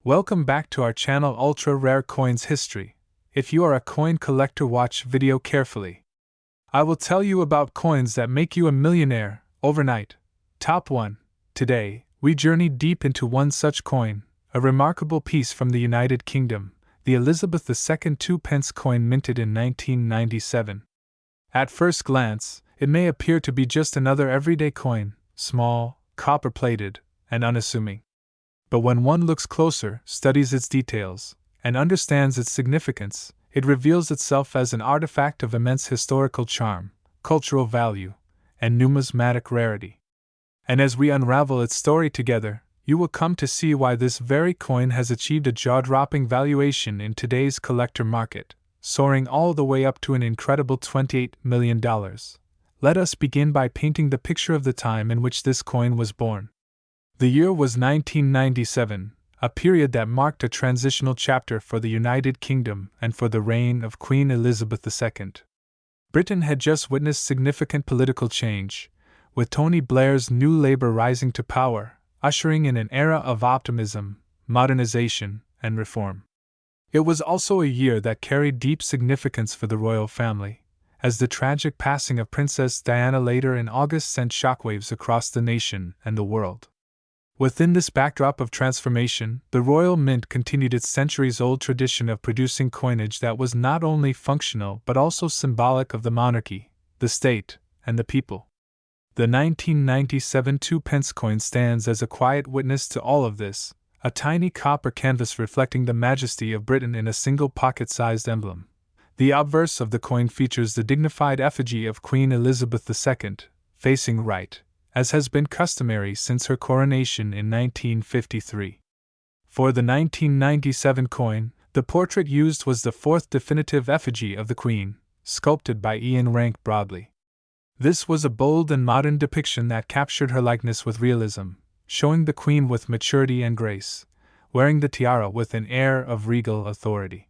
Welcome back to our channel Ultra Rare Coins History. If you are a coin collector, watch video carefully. I will tell you about coins that make you a millionaire overnight. Top 1. Today, we journey deep into one such coin, a remarkable piece from the United Kingdom, the Elizabeth II 2p coin minted in 1997. At first glance, it may appear to be just another everyday coin, small, copper-plated, and unassuming. But when one looks closer, studies its details, and understands its significance, it reveals itself as an artifact of immense historical charm, cultural value, and numismatic rarity. And as we unravel its story together, you will come to see why this very coin has achieved a jaw-dropping valuation in today's collector market, soaring all the way up to an incredible $28 million. Let us begin by painting the picture of the time in which this coin was born. The year was 1997, a period that marked a transitional chapter for the United Kingdom and for the reign of Queen Elizabeth II. Britain had just witnessed significant political change, with Tony Blair's New Labour rising to power, ushering in an era of optimism, modernization, and reform. It was also a year that carried deep significance for the royal family, as the tragic passing of Princess Diana later in August sent shockwaves across the nation and the world. Within this backdrop of transformation, the Royal Mint continued its centuries-old tradition of producing coinage that was not only functional but also symbolic of the monarchy, the state, and the people. The 1997 2p coin stands as a quiet witness to all of this, a tiny copper canvas reflecting the majesty of Britain in a single pocket-sized emblem. The obverse of the coin features the dignified effigy of Queen Elizabeth II, facing right, as has been customary since her coronation in 1953. For the 1997 coin, the portrait used was the fourth definitive effigy of the Queen, sculpted by Ian Rank Broadley. This was a bold and modern depiction that captured her likeness with realism, showing the Queen with maturity and grace, wearing the tiara with an air of regal authority.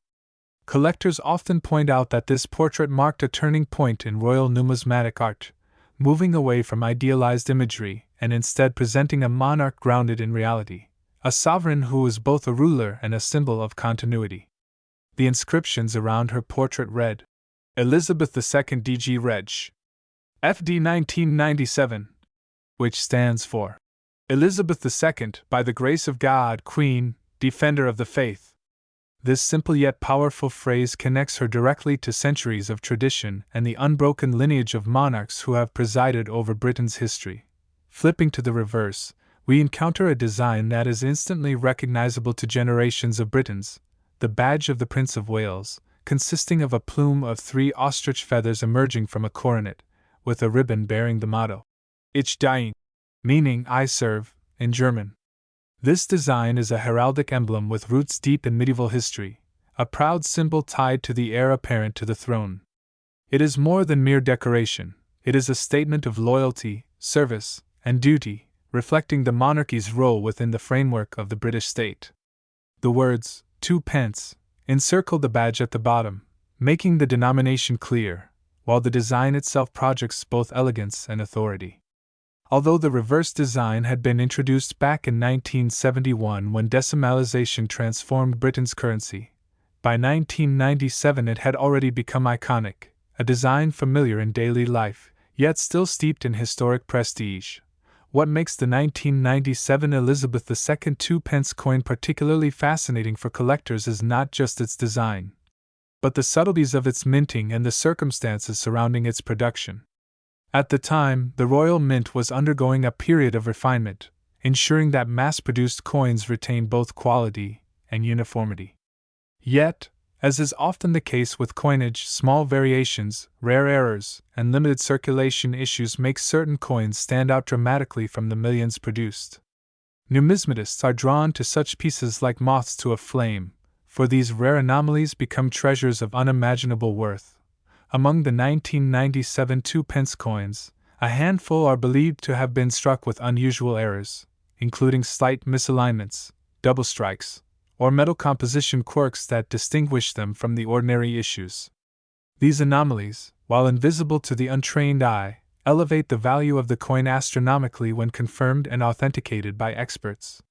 Collectors often point out that this portrait marked a turning point in royal numismatic art, moving away from idealized imagery and instead presenting a monarch grounded in reality, a sovereign who is both a ruler and a symbol of continuity. The inscriptions around her portrait read, Elizabeth II DG Reg. FD 1997, which stands for Elizabeth II, by the grace of God, Queen, Defender of the Faith. This simple yet powerful phrase connects her directly to centuries of tradition and the unbroken lineage of monarchs who have presided over Britain's history. Flipping to the reverse, we encounter a design that is instantly recognizable to generations of Britons, the badge of the Prince of Wales, consisting of a plume of 3 ostrich feathers emerging from a coronet, with a ribbon bearing the motto, Ich diene, meaning I serve, in German. This design is a heraldic emblem with roots deep in medieval history, a proud symbol tied to the heir apparent to the throne. It is more than mere decoration, it is a statement of loyalty, service, and duty, reflecting the monarchy's role within the framework of the British state. The words, 2p, encircle the badge at the bottom, making the denomination clear, while the design itself projects both elegance and authority. Although the reverse design had been introduced back in 1971 when decimalization transformed Britain's currency, by 1997 it had already become iconic, a design familiar in daily life, yet still steeped in historic prestige. What makes the 1997 Elizabeth II 2p coin particularly fascinating for collectors is not just its design, but the subtleties of its minting and the circumstances surrounding its production. At the time, the Royal Mint was undergoing a period of refinement, ensuring that mass-produced coins retained both quality and uniformity. Yet, as is often the case with coinage, small variations, rare errors, and limited circulation issues make certain coins stand out dramatically from the millions produced. Numismatists are drawn to such pieces like moths to a flame, for these rare anomalies become treasures of unimaginable worth. Among the 1997 2p coins, a handful are believed to have been struck with unusual errors, including slight misalignments, double strikes, or metal composition quirks that distinguish them from the ordinary issues. These anomalies, while invisible to the untrained eye, elevate the value of the coin astronomically when confirmed and authenticated by experts.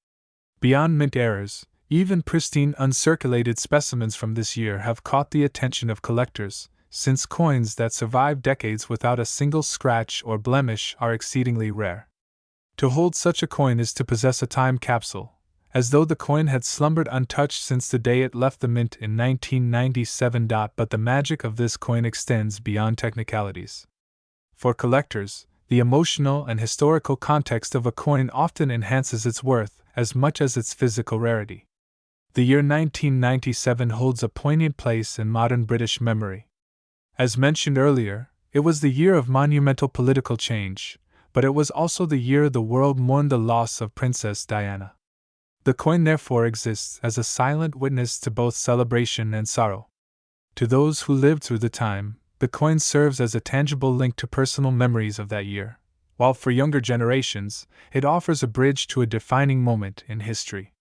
Beyond mint errors, Even pristine uncirculated specimens from this year have caught the attention of collectors, since coins that survive decades without a single scratch or blemish are exceedingly rare. To hold such a coin is to possess a time capsule, as though the coin had slumbered untouched since the day it left the mint in 1997. But the magic of this coin extends beyond technicalities. For collectors, the emotional and historical context of a coin often enhances its worth as much as its physical rarity. The year 1997 holds a poignant place in modern British memory. As mentioned earlier, it was the year of monumental political change, but it was also the year the world mourned the loss of Princess Diana. The coin therefore exists as a silent witness to both celebration and sorrow. To those who lived through the time, the coin serves as a tangible link to personal memories of that year, while for younger generations, it offers a bridge to a defining moment in history.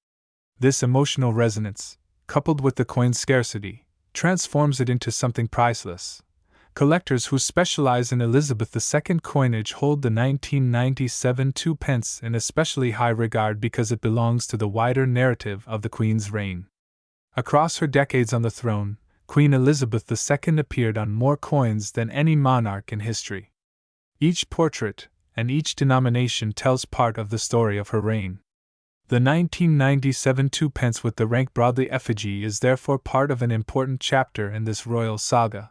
This emotional resonance, coupled with the coin's scarcity, transforms it into something priceless. Collectors who specialize in Elizabeth II coinage hold the 1997 2p in especially high regard because it belongs to the wider narrative of the Queen's reign. Across her decades on the throne, Queen Elizabeth II appeared on more coins than any monarch in history. Each portrait and each denomination tells part of the story of her reign. The 1997 2p with the rank broadly effigy is therefore part of an important chapter in this royal saga.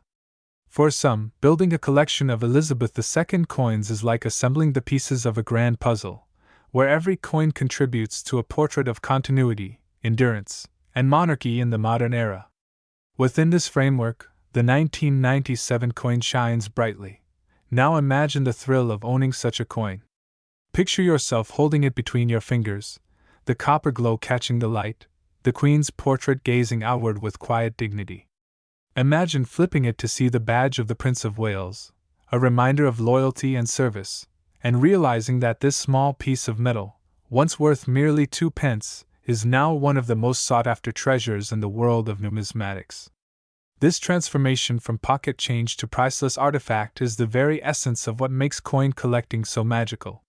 For some, building a collection of Elizabeth II coins is like assembling the pieces of a grand puzzle, where every coin contributes to a portrait of continuity, endurance, and monarchy in the modern era. Within this framework, the 1997 coin shines brightly. Now imagine the thrill of owning such a coin. Picture yourself holding it between your fingers, the copper glow catching the light, the Queen's portrait gazing outward with quiet dignity. Imagine flipping it to see the badge of the Prince of Wales, a reminder of loyalty and service, and realizing that this small piece of metal, once worth merely 2p, is now one of the most sought-after treasures in the world of numismatics. This transformation from pocket change to priceless artifact is the very essence of what makes coin collecting so magical.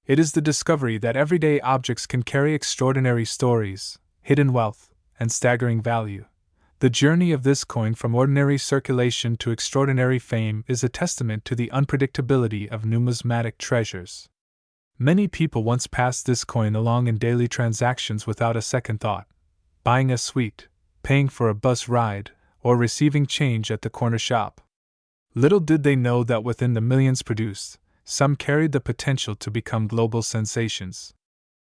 It is the discovery that everyday objects can carry extraordinary stories, hidden wealth, and staggering value. The journey of this coin from ordinary circulation to extraordinary fame is a testament to the unpredictability of numismatic treasures. Many people once passed this coin along in daily transactions without a second thought, buying a sweet, paying for a bus ride, or receiving change at the corner shop. Little did they know that within the millions produced, some carried the potential to become global sensations.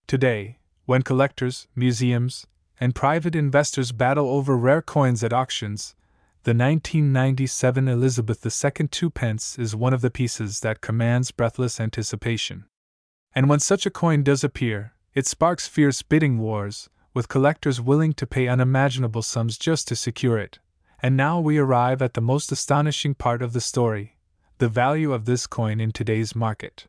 Today, when collectors, museums, and private investors battle over rare coins at auctions, the 1997 Elizabeth II 2p is one of the pieces that commands breathless anticipation. And when such a coin does appear, it sparks fierce bidding wars, with collectors willing to pay unimaginable sums just to secure it. And now we arrive at the most astonishing part of the story: the value of this coin in today's market.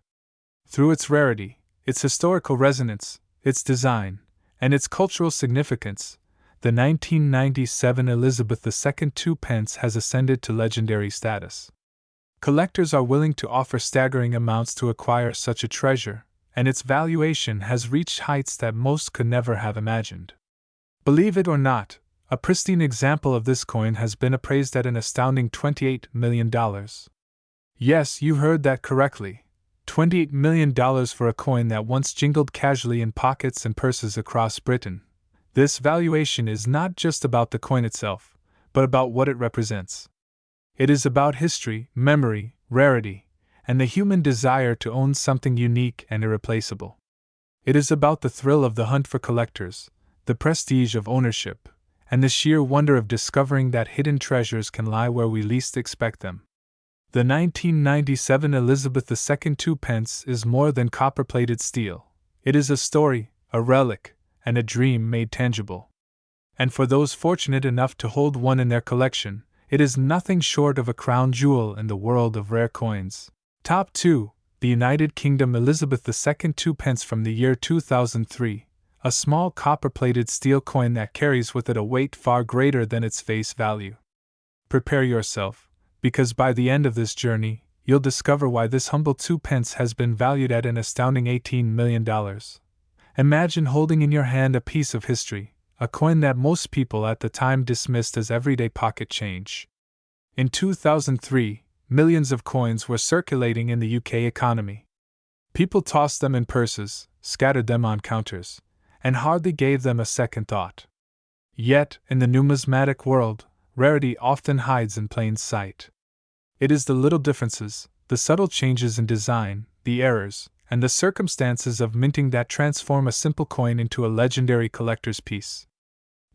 Through its rarity, its historical resonance, its design, and its cultural significance, the 1997 Elizabeth II 2p has ascended to legendary status. Collectors are willing to offer staggering amounts to acquire such a treasure, and its valuation has reached heights that most could never have imagined. Believe it or not, a pristine example of this coin has been appraised at an astounding $28 million. Yes, you heard that correctly. $28 million for a coin that once jingled casually in pockets and purses across Britain. This valuation is not just about the coin itself, but about what it represents. It is about history, memory, rarity, and the human desire to own something unique and irreplaceable. It is about the thrill of the hunt for collectors, the prestige of ownership, and the sheer wonder of discovering that hidden treasures can lie where we least expect them. The 1997 Elizabeth II 2p is more than copper-plated steel. It is a story, a relic, and a dream made tangible. And for those fortunate enough to hold one in their collection, it is nothing short of a crown jewel in the world of rare coins. Top 2. The United Kingdom Elizabeth II 2p from the year 2003, a small copper-plated steel coin that carries with it a weight far greater than its face value. Prepare yourself, because by the end of this journey, you'll discover why this humble 2p has been valued at an astounding $18 million. Imagine holding in your hand a piece of history, a coin that most people at the time dismissed as everyday pocket change. In 2003, millions of coins were circulating in the UK economy. People tossed them in purses, scattered them on counters, and hardly gave them a second thought. Yet, in the numismatic world, rarity often hides in plain sight. It is the little differences, the subtle changes in design, the errors, and the circumstances of minting that transform a simple coin into a legendary collector's piece.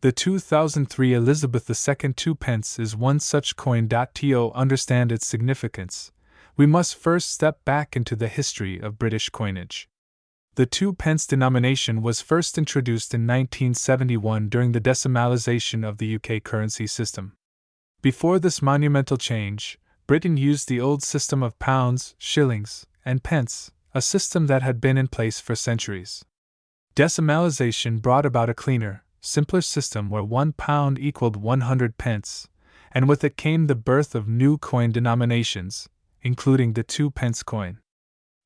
The 2003 Elizabeth II 2 pence is one such coin. To understand its significance, we must first step back into the history of British coinage. The 2 pence denomination was first introduced in 1971 during the decimalisation of the UK currency system. Before this monumental change, Britain used the old system of pounds, shillings, and pence, a system that had been in place for centuries. Decimalisation brought about a cleaner, simpler system where £1 equaled 100 pence, and with it came the birth of new coin denominations, including the 2 pence coin.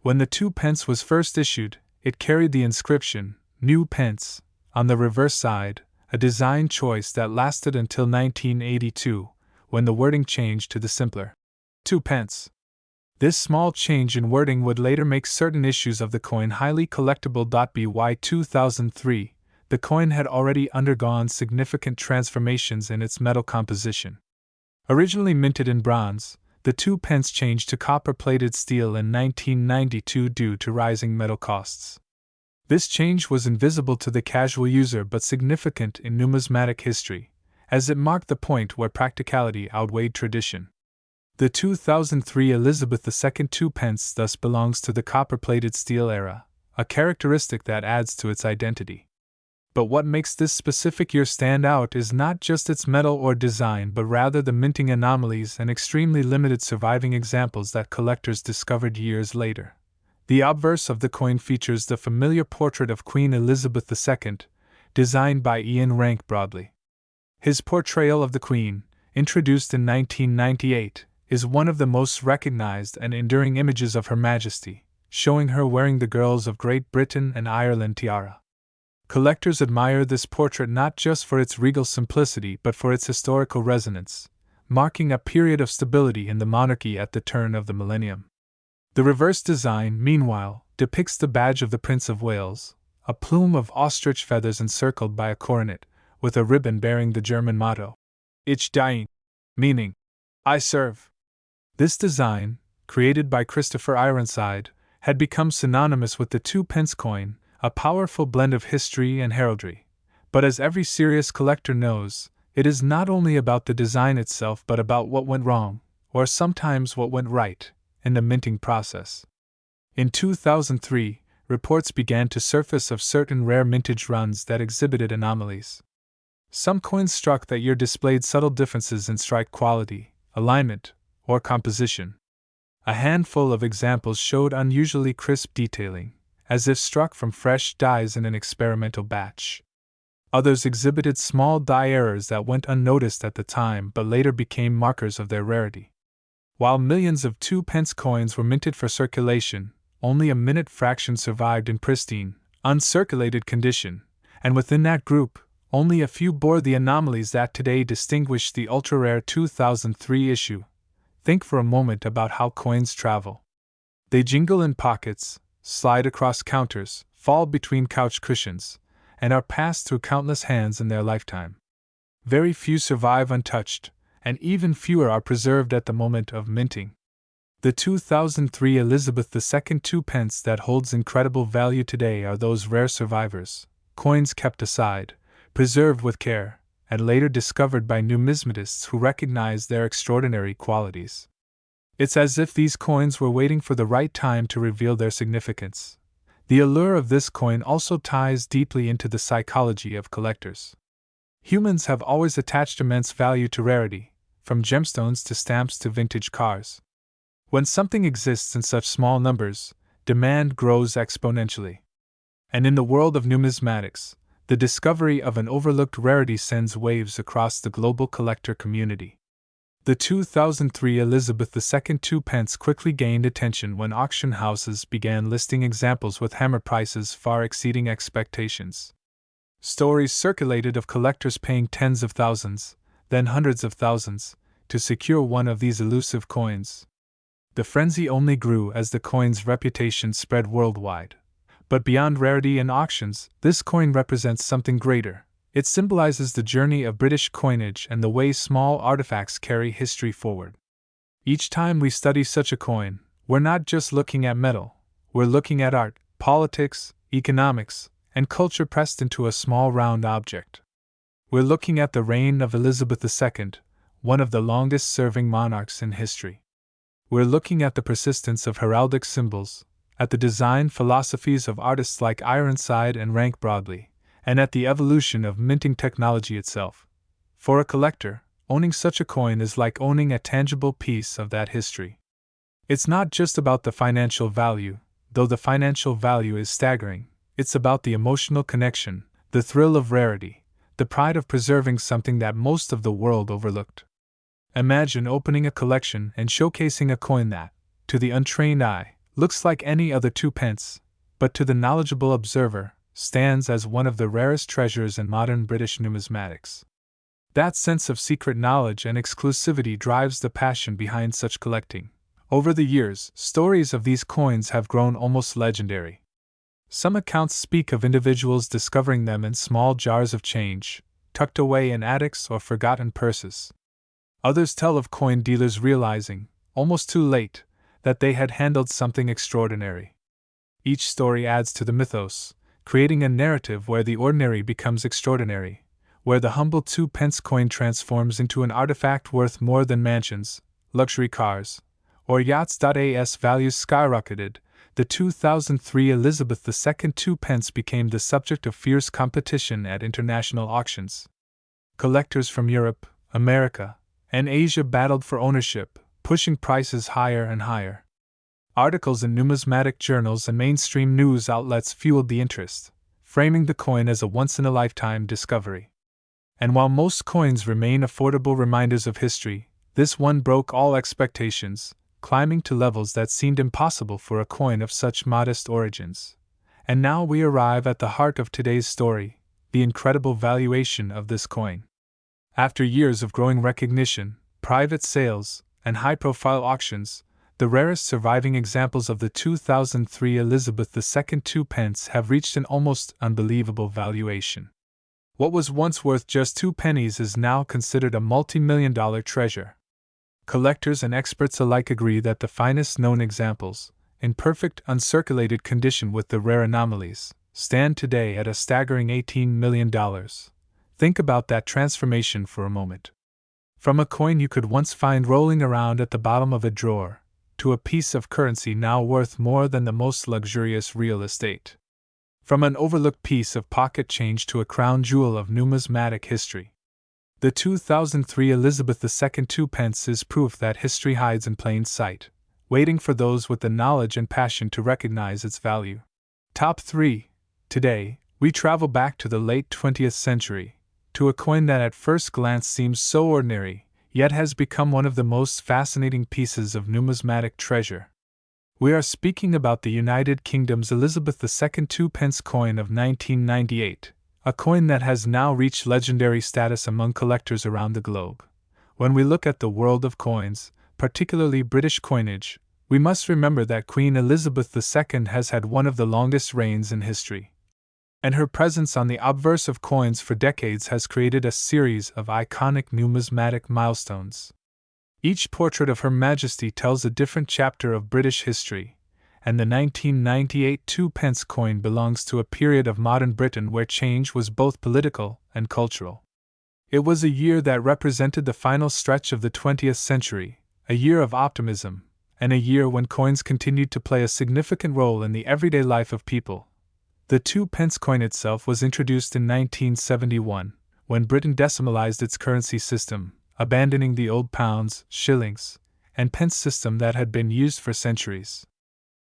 When the 2 pence was first issued, it carried the inscription, New Pence, on the reverse side, a design choice that lasted until 1982, when the wording changed to the simpler 2 pence. This small change in wording would later make certain issues of the coin highly collectible. By 2003, the coin had already undergone significant transformations in its metal composition. Originally minted in bronze, the 2 pence changed to copper-plated steel in 1992 due to rising metal costs. This change was invisible to the casual user but significant in numismatic history, as it marked the point where practicality outweighed tradition. The 2003 Elizabeth II 2 pence thus belongs to the copper-plated steel era, a characteristic that adds to its identity. But what makes this specific year stand out is not just its metal or design but rather the minting anomalies and extremely limited surviving examples that collectors discovered years later. The obverse of the coin features the familiar portrait of Queen Elizabeth II, designed by Ian Rank Broadley. His portrayal of the Queen, introduced in 1998, is one of the most recognized and enduring images of Her Majesty, showing her wearing the Girls of Great Britain and Ireland tiara. Collectors admire this portrait not just for its regal simplicity but for its historical resonance, marking a period of stability in the monarchy at the turn of the millennium. The reverse design, meanwhile, depicts the badge of the Prince of Wales, a plume of ostrich feathers encircled by a coronet, with a ribbon bearing the German motto, Ich diene, meaning, I serve. This design, created by Christopher Ironside, had become synonymous with the 2 pence coin, a powerful blend of history and heraldry. But as every serious collector knows, it is not only about the design itself but about what went wrong, or sometimes what went right, in the minting process. In 2003, reports began to surface of certain rare mintage runs that exhibited anomalies. Some coins struck that year displayed subtle differences in strike quality, alignment, or composition. A handful of examples showed unusually crisp detailing, as if struck from fresh dies in an experimental batch. Others exhibited small die errors that went unnoticed at the time but later became markers of their rarity. While millions of 2 pence coins were minted for circulation, only a minute fraction survived in pristine, uncirculated condition, and within that group, only a few bore the anomalies that today distinguish the ultra-rare 2003 issue. Think for a moment about how coins travel. They jingle in pockets, slide across counters, fall between couch cushions, and are passed through countless hands in their lifetime. Very few survive untouched, and even fewer are preserved at the moment of minting. The 2003 Elizabeth II 2 pence that holds incredible value today are those rare survivors, coins kept aside, preserved with care, and later discovered by numismatists who recognize their extraordinary qualities. It's as if these coins were waiting for the right time to reveal their significance. The allure of this coin also ties deeply into the psychology of collectors. Humans have always attached immense value to rarity, from gemstones to stamps to vintage cars. When something exists in such small numbers, demand grows exponentially. And in the world of numismatics, the discovery of an overlooked rarity sends waves across the global collector community. The 2003 Elizabeth II 2 pence quickly gained attention when auction houses began listing examples with hammer prices far exceeding expectations. Stories circulated of collectors paying tens of thousands, then hundreds of thousands, to secure one of these elusive coins. The frenzy only grew as the coin's reputation spread worldwide. But beyond rarity and auctions, this coin represents something greater. It symbolizes the journey of British coinage and the way small artifacts carry history forward. Each time we study such a coin, we're not just looking at metal, we're looking at art, politics, economics, and culture pressed into a small round object. We're looking at the reign of Elizabeth II, one of the longest-serving monarchs in history. We're looking at the persistence of heraldic symbols, at the design philosophies of artists like Ironside and Rank Broadley, and at the evolution of minting technology itself. For a collector, owning such a coin is like owning a tangible piece of that history. It's not just about the financial value, though the financial value is staggering. It's about the emotional connection, the thrill of rarity, the pride of preserving something that most of the world overlooked. Imagine opening a collection and showcasing a coin that, to the untrained eye, looks like any other 2 pence, but to the knowledgeable observer, stands as one of the rarest treasures in modern British numismatics. That sense of secret knowledge and exclusivity drives the passion behind such collecting. Over the years, stories of these coins have grown almost legendary. Some accounts speak of individuals discovering them in small jars of change, tucked away in attics or forgotten purses. Others tell of coin dealers realizing, almost too late, that they had handled something extraordinary. Each story adds to the mythos, creating a narrative where the ordinary becomes extraordinary, where the humble 2 pence coin transforms into an artifact worth more than mansions, luxury cars, or yachts. As values skyrocketed, the 2003 Elizabeth II 2 pence became the subject of fierce competition at international auctions. Collectors from Europe, America, and Asia battled for ownership, pushing prices higher and higher. Articles in numismatic journals and mainstream news outlets fueled the interest, framing the coin as a once-in-a-lifetime discovery. And while most coins remain affordable reminders of history, this one broke all expectations, climbing to levels that seemed impossible for a coin of such modest origins. And now we arrive at the heart of today's story, the incredible valuation of this coin. After years of growing recognition, private sales, and high-profile auctions, the rarest surviving examples of the 2003 Elizabeth II 2 pence have reached an almost unbelievable valuation. What was once worth just 2 pennies is now considered a multi-million-dollar treasure. Collectors and experts alike agree that the finest known examples, in perfect uncirculated condition with the rare anomalies, stand today at a staggering $18 million. Think about that transformation for a moment. From a coin you could once find rolling around at the bottom of a drawer, to a piece of currency now worth more than the most luxurious real estate. From an overlooked piece of pocket change to a crown jewel of numismatic history. The 2003 Elizabeth II 2 pence is proof that history hides in plain sight, waiting for those with the knowledge and passion to recognize its value. Top 3. Today, we travel back to the late 20th century, to a coin that at first glance seems so ordinary, yet has become one of the most fascinating pieces of numismatic treasure. We are speaking about the United Kingdom's Elizabeth II 2 pence coin of 1998, a coin that has now reached legendary status among collectors around the globe. When we look at the world of coins, particularly British coinage, we must remember that Queen Elizabeth II has had one of the longest reigns in history. And her presence on the obverse of coins for decades has created a series of iconic numismatic milestones. Each portrait of Her Majesty tells a different chapter of British history, and the 1998 2 pence coin belongs to a period of modern Britain where change was both political and cultural. It was a year that represented the final stretch of the 20th century, a year of optimism, and a year when coins continued to play a significant role in the everyday life of people. The 2 pence coin itself was introduced in 1971, when Britain decimalized its currency system, abandoning the old pounds, shillings, and pence system that had been used for centuries.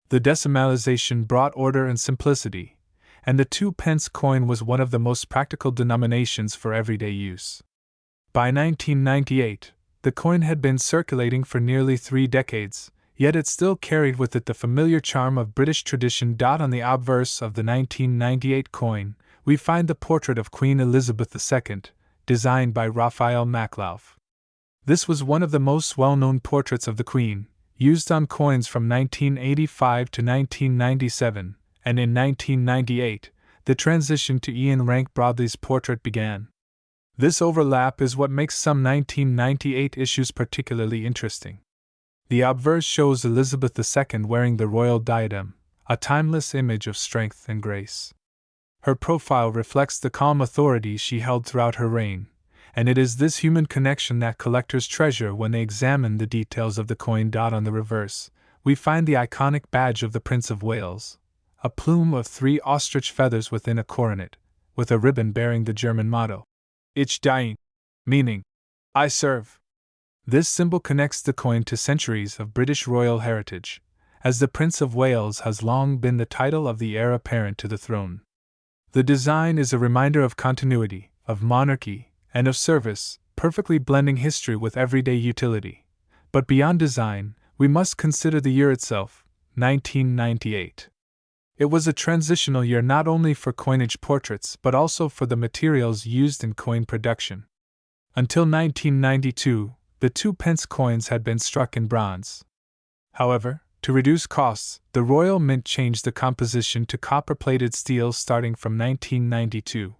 The decimalization brought order and simplicity, and the 2 pence coin was one of the most practical denominations for everyday use. By 1998, the coin had been circulating for nearly 3 decades, yet it still carried with it the familiar charm of British tradition. On the obverse of the 1998 coin, we find the portrait of Queen Elizabeth II, designed by Raphael Maklauf. This was one of the most well-known portraits of the Queen, used on coins from 1985 to 1997, and in 1998, the transition to Ian Rank Broadley's portrait began. This overlap is what makes some 1998 issues particularly interesting. The obverse shows Elizabeth II wearing the royal diadem, a timeless image of strength and grace. Her profile reflects the calm authority she held throughout her reign, and it is this human connection that collectors treasure when they examine the details of the coin. On the reverse, we find the iconic badge of the Prince of Wales, a plume of 3 ostrich feathers within a coronet, with a ribbon bearing the German motto, Ich diene, meaning, I serve. This symbol connects the coin to centuries of British royal heritage, as the Prince of Wales has long been the title of the heir apparent to the throne. The design is a reminder of continuity, of monarchy, and of service, perfectly blending history with everyday utility. But beyond design, we must consider the year itself, 1998. It was a transitional year not only for coinage portraits but also for the materials used in coin production. Until 1992, the 2 pence coins had been struck in bronze. However, to reduce costs, the Royal Mint changed the composition to copper-plated steel starting from 1992.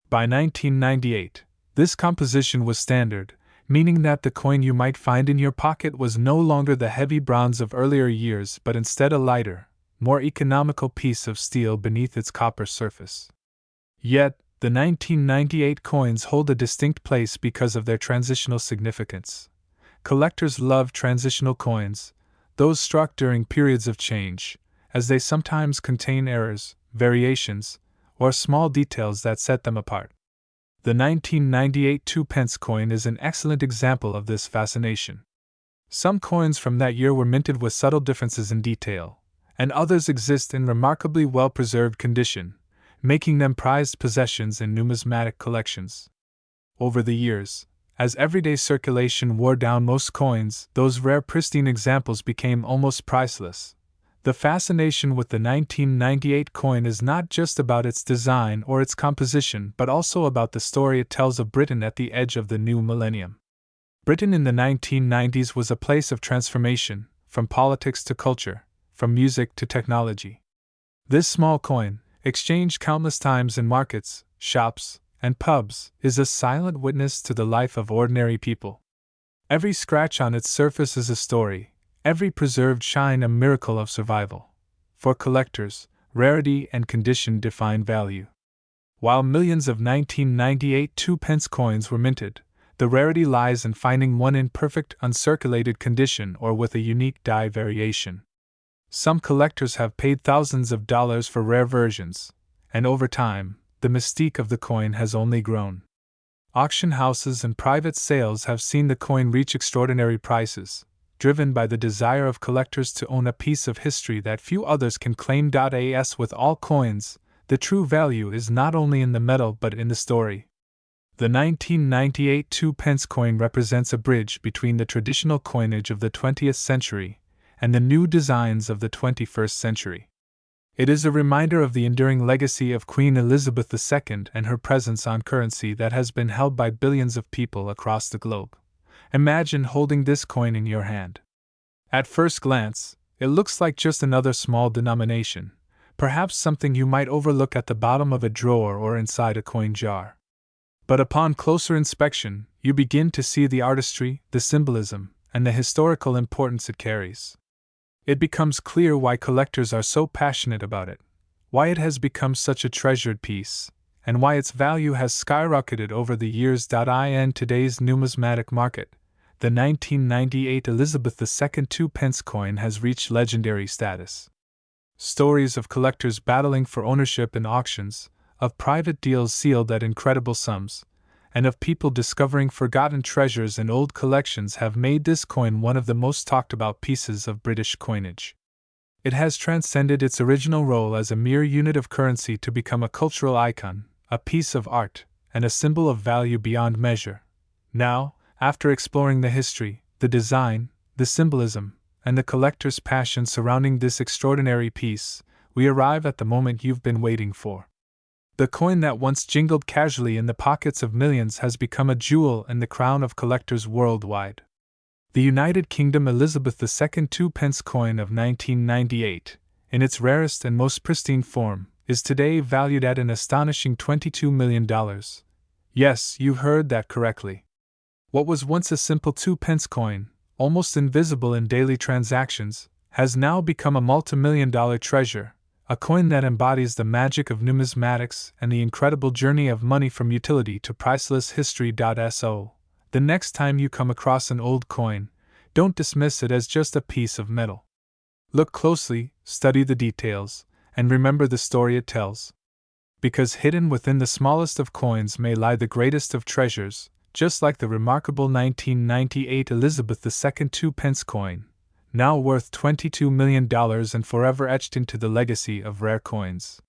By 1998, this composition was standard, meaning that the coin you might find in your pocket was no longer the heavy bronze of earlier years but instead a lighter, more economical piece of steel beneath its copper surface. Yet, the 1998 coins hold a distinct place because of their transitional significance. Collectors love transitional coins, those struck during periods of change, as they sometimes contain errors, variations, or small details that set them apart. The 1998 2-pence coin is an excellent example of this fascination. Some coins from that year were minted with subtle differences in detail, and others exist in remarkably well-preserved condition, making them prized possessions in numismatic collections. Over the years, as everyday circulation wore down most coins, those rare pristine examples became almost priceless. The fascination with the 1998 coin is not just about its design or its composition but also about the story it tells of Britain at the edge of the new millennium. Britain in the 1990s was a place of transformation, from politics to culture, from music to technology. This small coin, exchanged countless times in markets, shops, and pubs, is a silent witness to the life of ordinary people. Every scratch on its surface is a story, every preserved shine a miracle of survival. For collectors, rarity and condition define value. While millions of 1998 2-pence coins were minted, the rarity lies in finding one in perfect uncirculated condition or with a unique die variation. Some collectors have paid thousands of dollars for rare versions, and over time, the mystique of the coin has only grown. Auction houses and private sales have seen the coin reach extraordinary prices, driven by the desire of collectors to own a piece of history that few others can claim. As with all coins, the true value is not only in the metal but in the story. The 1998 2-pence coin represents a bridge between the traditional coinage of the 20th century and the new designs of the 21st century. It is a reminder of the enduring legacy of Queen Elizabeth II and her presence on currency that has been held by billions of people across the globe. Imagine holding this coin in your hand. At first glance, it looks like just another small denomination, perhaps something you might overlook at the bottom of a drawer or inside a coin jar. But upon closer inspection, you begin to see the artistry, the symbolism, and the historical importance it carries. It becomes clear why collectors are so passionate about it, why it has become such a treasured piece, and why its value has skyrocketed over the years. In today's numismatic market, the 1998 Elizabeth II 2-pence coin has reached legendary status. Stories of collectors battling for ownership in auctions, of private deals sealed at incredible sums, and of people discovering forgotten treasures in old collections have made this coin one of the most talked about pieces of British coinage. It has transcended its original role as a mere unit of currency to become a cultural icon, a piece of art, and a symbol of value beyond measure. Now, after exploring the history, the design, the symbolism, and the collector's passion surrounding this extraordinary piece, we arrive at the moment you've been waiting for. The coin that once jingled casually in the pockets of millions has become a jewel in the crown of collectors worldwide. The United Kingdom Elizabeth II 2-pence coin of 1998, in its rarest and most pristine form, is today valued at an astonishing $22 million. Yes, you heard that correctly. What was once a simple 2-pence coin, almost invisible in daily transactions, has now become a multimillion-dollar treasure, a coin that embodies the magic of numismatics and the incredible journey of money from utility to priceless history. So, the next time you come across an old coin, don't dismiss it as just a piece of metal. Look closely, study the details, and remember the story it tells. Because hidden within the smallest of coins may lie the greatest of treasures, just like the remarkable 1998 Elizabeth II 2-pence coin, now worth $22 million and forever etched into the legacy of rare coins.